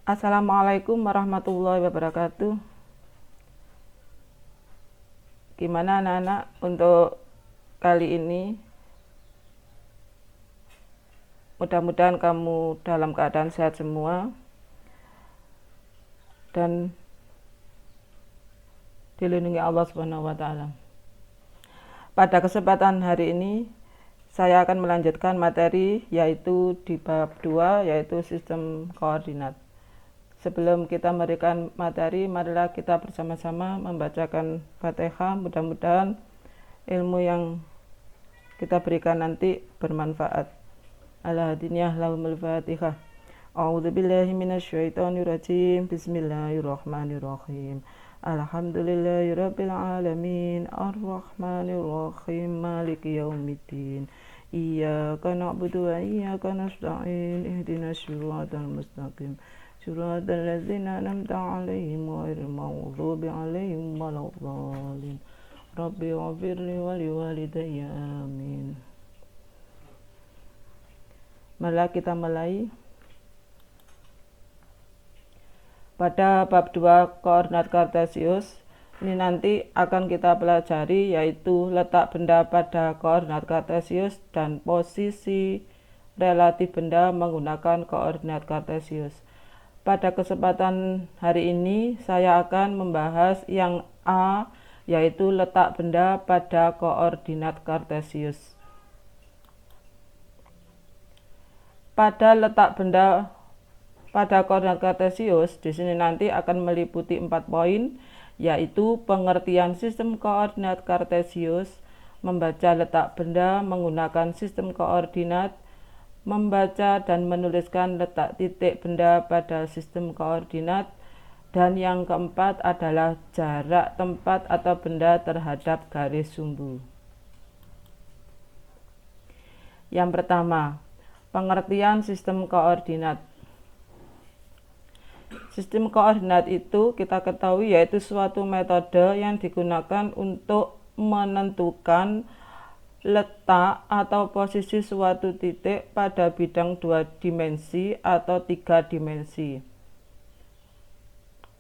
Assalamualaikum warahmatullahi wabarakatuh. Gimana anak-anak untuk kali ini? Mudah-mudahan kamu dalam keadaan sehat semua dan dilindungi Allah Subhanahu wa taala. Pada kesempatan hari ini saya akan melanjutkan materi yaitu di bab 2 yaitu sistem koordinat. Sebelum kita memberikan materi, marilah kita bersama-sama membacakan Fatihah. Mudah-mudahan ilmu yang kita berikan nanti bermanfaat. Al-hadiniyah lahumul fatihah. A'udzubillahi minasyaitonirrajim. Bismillahirrahmanirrahim. Alhamdulillahirabbil alamin. Arrahmanirrahim. Maliki yaumiddin. Iyyaka na'budu wa iyyaka nasta'in. Ihdinas siratal mustaqim. Siratal ladzina an'amta 'alaihim ghairil maghdubi 'alaihim waladdallin. Rabbi ighfirli wa liwalidayya amin. Marilah kita mulai. Pada bab 2 koordinat kartesius ini nanti akan kita pelajari yaitu letak benda pada koordinat kartesius dan posisi relatif benda menggunakan koordinat kartesius. Pada kesempatan hari ini saya akan membahas yang A, yaitu letak benda pada koordinat kartesius. Pada letak benda pada koordinat kartesius di sini nanti akan meliputi 4 poin, yaitu pengertian sistem koordinat kartesius, membaca letak benda menggunakan sistem koordinat, membaca dan menuliskan letak titik benda pada sistem koordinat, dan yang keempat adalah jarak tempat atau benda terhadap garis sumbu. Yang pertama, pengertian sistem koordinat. Sistem koordinat itu kita ketahui yaitu suatu metode yang digunakan untuk menentukan letak atau posisi suatu titik pada bidang 2 dimensi atau 3 dimensi.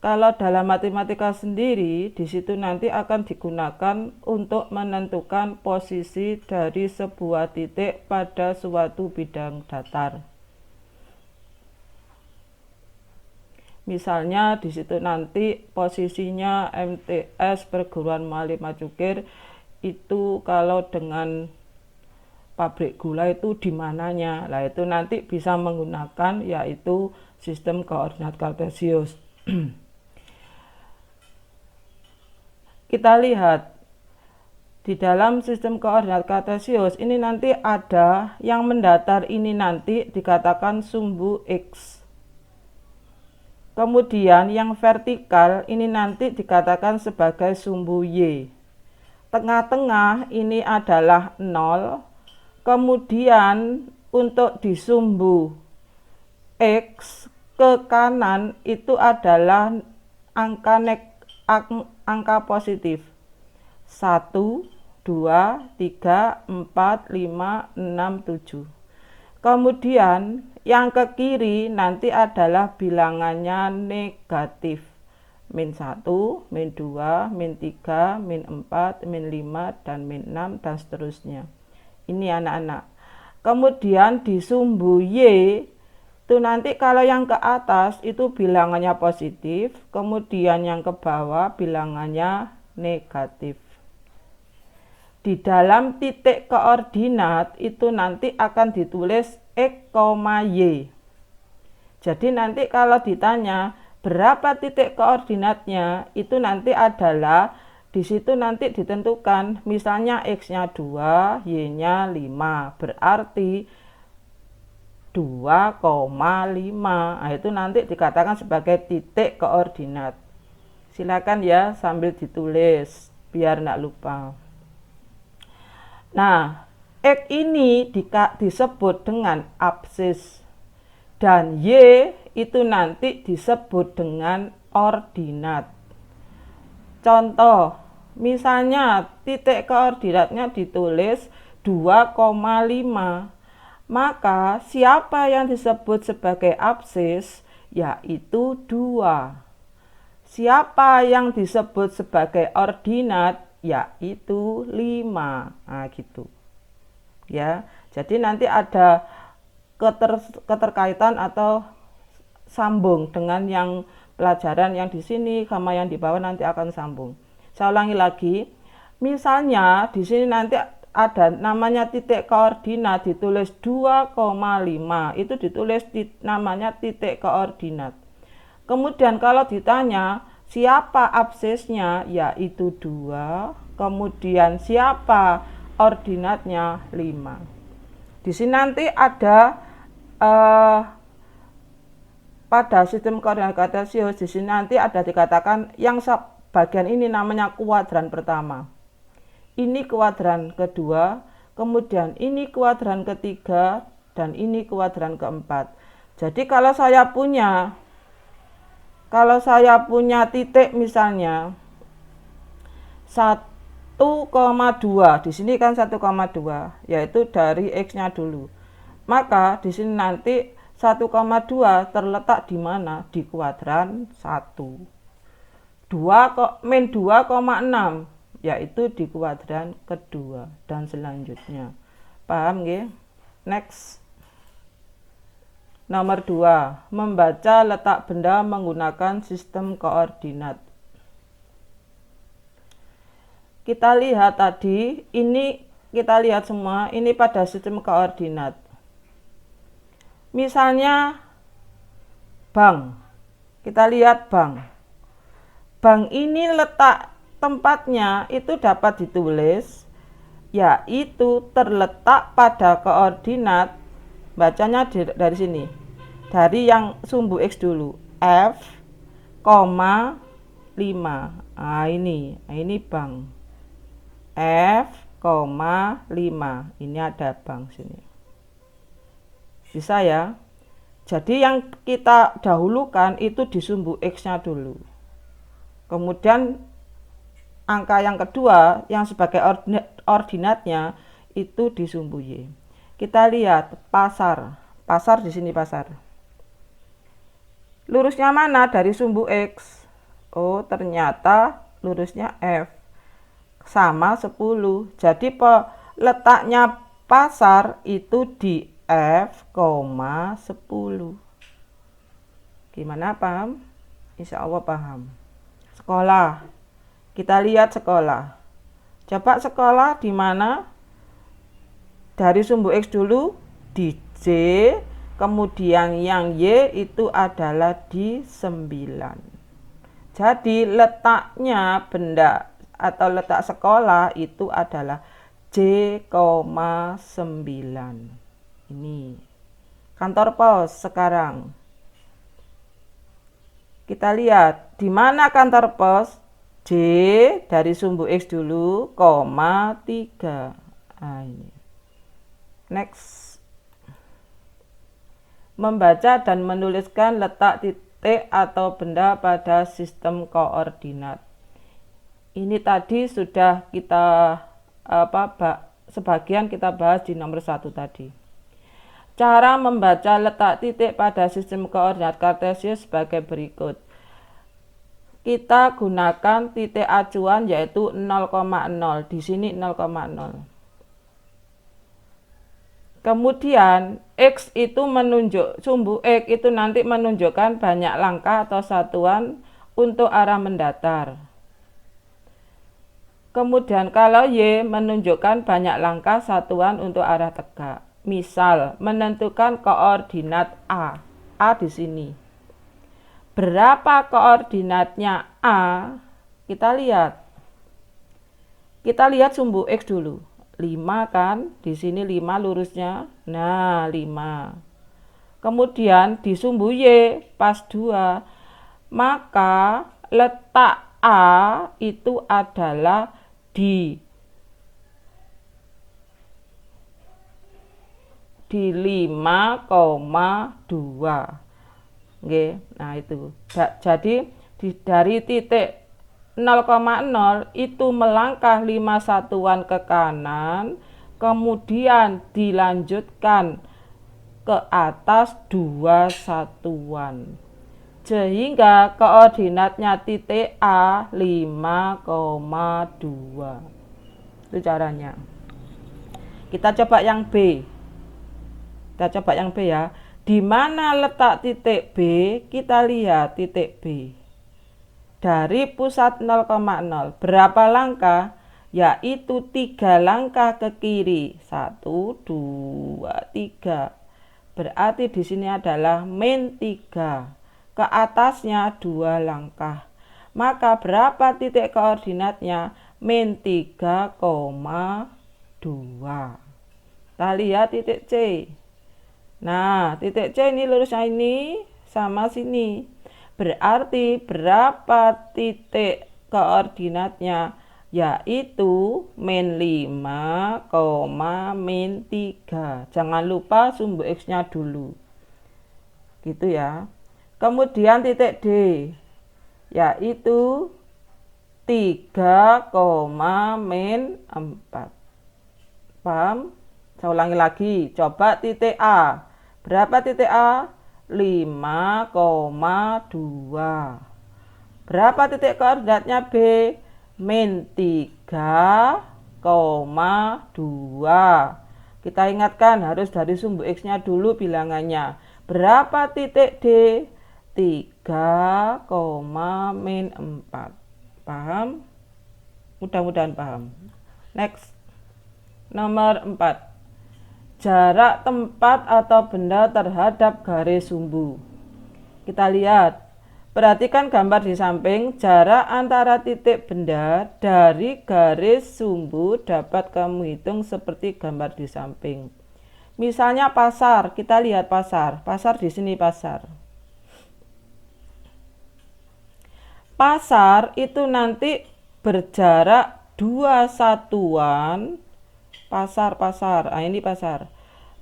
Kalau dalam matematika sendiri, di situ nanti akan digunakan untuk menentukan posisi dari sebuah titik pada suatu bidang datar. Misalnya di situ nanti posisinya MTS perguruan Malim Macukir itu kalau dengan pabrik gula itu di mananya. Nah, itu nanti bisa menggunakan yaitu sistem koordinat kartesius. Kita lihat di dalam sistem koordinat kartesius ini nanti ada yang mendatar, ini nanti dikatakan sumbu X. Kemudian yang vertikal ini nanti dikatakan sebagai sumbu Y. Tengah-tengah ini adalah 0. Kemudian untuk di sumbu X ke kanan itu adalah angka positif 1, 2, 3, 4, 5, 6, 7. Kemudian yang ke kiri nanti adalah bilangannya negatif. Min 1, min 2, min 3, min 4, min 5, dan min 6, dan seterusnya. Ini anak-anak. Kemudian di sumbu Y itu nanti kalau yang ke atas itu bilangannya positif, kemudian yang ke bawah bilangannya negatif. Di dalam titik koordinat itu nanti akan ditulis X, Y. Jadi nanti kalau ditanya berapa titik koordinatnya, itu nanti adalah di situ nanti ditentukan misalnya X-nya 2, Y-nya 5, berarti 2,5. Nah, itu nanti dikatakan sebagai titik koordinat. Silakan ya sambil ditulis biar enggak lupa. Nah, X ini disebut dengan absis dan Y itu nanti disebut dengan ordinat. Contoh, misalnya titik koordinatnya ditulis 2,5. Maka siapa yang disebut sebagai absis? yaitu 2. Siapa yang disebut sebagai ordinat, yaitu 5. Nah, gitu. Ya, jadi nanti ada keterkaitan atau sambung dengan yang pelajaran yang di sini sama yang di bawah nanti akan sambung. Saya ulangi lagi. Misalnya di sini nanti ada namanya titik koordinat ditulis 2,5. Itu ditulis namanya titik koordinat. Kemudian kalau ditanya siapa absisnya, yaitu 2. Kemudian siapa ordinatnya, 5. Di sini nanti ada pada sistem koordinat kartesius, di sini nanti ada dikatakan yang bagian ini namanya kuadran pertama. Ini kuadran kedua, kemudian ini kuadran ketiga, dan ini kuadran keempat. Jadi kalau saya punya titik misalnya 1,2, di sini kan 1,2, yaitu dari X-nya dulu. Maka di sini nanti 1,2 terletak di mana? Di kuadran 1. 2,6 yaitu di kuadran kedua dan selanjutnya. Paham nggih? Next. Nomor 2, membaca letak benda menggunakan sistem koordinat. Kita lihat tadi, ini kita lihat semua, ini pada sistem koordinat. Misalnya bank. Kita lihat bank. Bank ini letak tempatnya itu dapat ditulis yaitu terletak pada koordinat, bacanya dari sini, dari yang sumbu X dulu, F, 5. Nah ini bank F, 5. Ini ada bank sini. Bisa ya? Jadi yang kita dahulukan itu di sumbu X-nya dulu. Kemudian angka yang kedua yang sebagai ordinatnya itu di sumbu Y. Kita lihat pasar. Pasar di sini pasar. Lurusnya mana dari sumbu X? Oh, ternyata lurusnya F sama 10. Jadi letaknya pasar itu di F, 10. Gimana, paham? Insya Allah paham. Sekolah. Kita lihat sekolah. Coba sekolah di mana? Dari sumbu X dulu di J, kemudian yang Y itu adalah di 9. Jadi letaknya benda atau letak sekolah itu adalah J,9. Ini kantor pos sekarang. Kita lihat di mana kantor pos? J dari sumbu X dulu, 3. Nah, ini. Next. Membaca dan menuliskan letak titik atau benda pada sistem koordinat. Ini tadi sudah kita sebagian kita bahas di nomor 1 tadi. Cara membaca letak titik pada sistem koordinat kartesius sebagai berikut. Kita gunakan titik acuan yaitu 0,0. Di sini 0,0. Kemudian X itu menunjuk, sumbu X itu nanti menunjukkan banyak langkah atau satuan untuk arah mendatar. Kemudian kalau Y menunjukkan banyak langkah satuan untuk arah tegak. Misal menentukan koordinat A. A di sini. Berapa koordinatnya A? Kita lihat. Kita lihat sumbu X dulu. 5 kan? Di sini 5 lurusnya. Nah, 5. Kemudian di sumbu Y pas 2. Maka letak A itu adalah di 5,2. Oke, nah itu. Jadi dari titik 0,0 itu melangkah 5 satuan ke kanan, kemudian dilanjutkan ke atas 2 satuan. Sehingga koordinatnya titik A 5,2. Itu caranya. Kita coba yang B. Kita coba yang B ya. Di mana letak titik B? Kita lihat titik B. Dari pusat 0,0. Berapa langkah? Yaitu 3 langkah ke kiri. 1, 2, 3. Berarti di sini adalah min 3. Ke atasnya 2 langkah. Maka berapa titik koordinatnya? Min 3,2. Kita lihat titik C. Nah, titik C ini lurusnya ini sama sini. Berarti berapa titik koordinatnya? Yaitu min 5, min 3. Jangan lupa sumbu X-nya dulu. Gitu ya. Kemudian titik D, yaitu 3, min 4. Paham? Saya ulangi lagi. Coba titik A. Berapa titik A? 5,2. Berapa titik koordinatnya B? Min 3,2. Kita ingatkan harus dari sumbu X-nya dulu bilangannya. Berapa titik D? 3, min 4. Paham? Mudah-mudahan paham. Next. Nomor 4. Jarak tempat atau benda terhadap garis sumbu. Kita lihat. Perhatikan gambar di samping. Jarak antara titik benda dari garis sumbu dapat kamu hitung seperti gambar di samping. Misalnya pasar. Kita lihat pasar. Pasar di sini pasar. Pasar itu nanti berjarak 2 satuan. Pasar. Nah, ini pasar.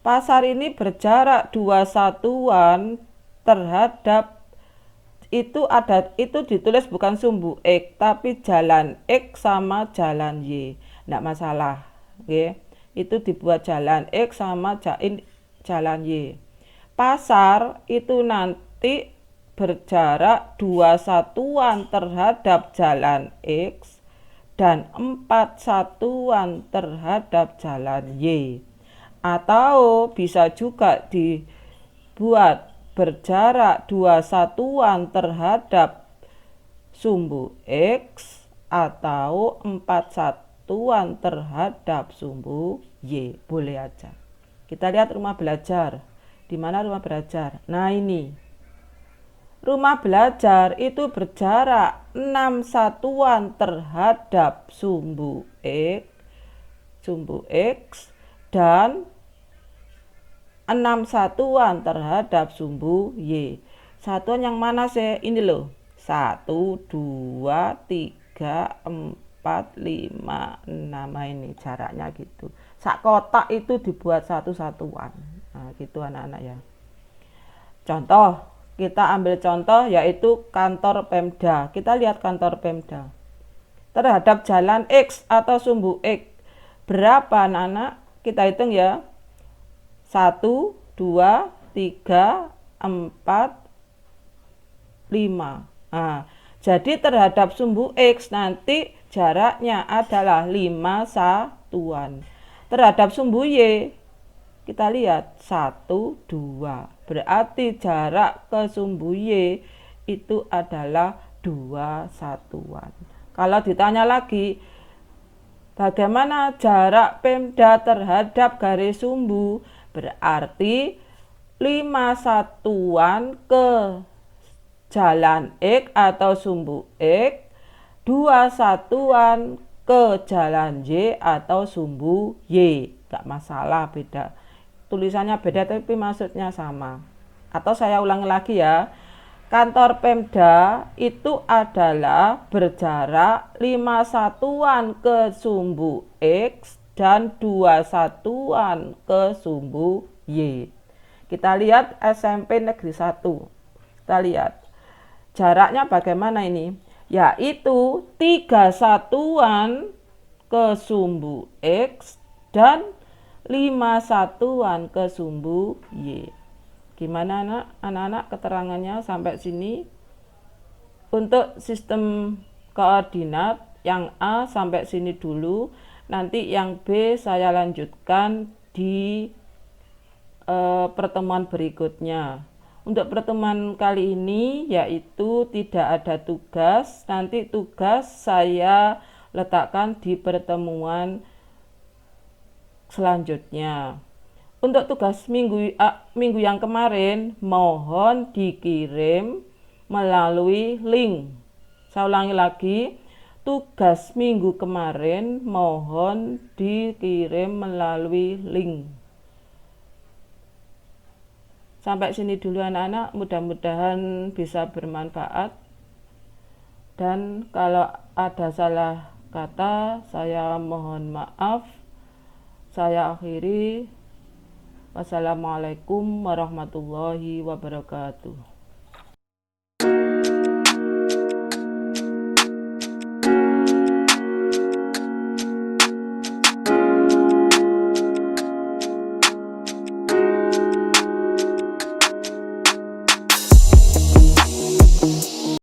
Pasar ini berjarak 2 satuan terhadap itu ditulis bukan sumbu X, tapi jalan X sama jalan Y. Nggak masalah. Oke. Itu dibuat jalan X sama jalan Y. Pasar itu nanti berjarak 2 satuan terhadap jalan X dan 4 satuan terhadap jalan Y. Atau bisa juga dibuat berjarak 2 satuan terhadap sumbu X atau 4 satuan terhadap sumbu Y. Boleh aja. Kita lihat rumah belajar. Di mana rumah belajar? Nah, ini. Rumah belajar itu berjarak 6 satuan terhadap sumbu X dan 6 satuan terhadap sumbu Y. Satuan yang mana sih? Ini loh. 1, 2, 3, 4, 5, 6. Nah, ini jaraknya gitu. Sak kotak itu dibuat satu satuan. Nah, gitu anak-anak ya. Contoh. Kita ambil contoh yaitu kantor Pemda. Kita lihat kantor Pemda. Terhadap jalan X atau sumbu X. Berapa anak-anak? Kita hitung ya. 1, 2, 3, 4, 5. Nah, jadi terhadap sumbu X nanti jaraknya adalah 5 satuan. Terhadap sumbu Y kita lihat 1, 2. Berarti jarak ke sumbu Y itu adalah 2 satuan. Kalau ditanya lagi, bagaimana jarak Pemda terhadap garis sumbu? Berarti 5 satuan ke jalan X atau sumbu X, 2 satuan ke jalan Y atau sumbu Y. Gak masalah, beda. Tulisannya beda tapi maksudnya sama. Atau saya ulangi lagi ya. Kantor Pemda itu adalah berjarak 5 satuan ke sumbu X dan 2 satuan ke sumbu Y. Kita lihat SMP Negeri 1. Kita lihat. Jaraknya bagaimana ini? Yaitu 3 satuan ke sumbu X dan 5 satuan ke sumbu Y. Gimana anak-anak keterangannya sampai sini? Untuk sistem koordinat yang A sampai sini dulu, nanti yang B saya lanjutkan di pertemuan berikutnya. Untuk pertemuan kali ini yaitu tidak ada tugas, nanti tugas saya letakkan di pertemuan selanjutnya. Untuk tugas minggu yang kemarin mohon dikirim melalui link. Saya ulangi lagi, tugas minggu kemarin mohon dikirim melalui link. Sampai sini dulu anak-anak, mudah-mudahan bisa bermanfaat. Dan kalau ada salah kata, saya mohon maaf. Saya akhiri. Wassalamualaikum warahmatullahi wabarakatuh.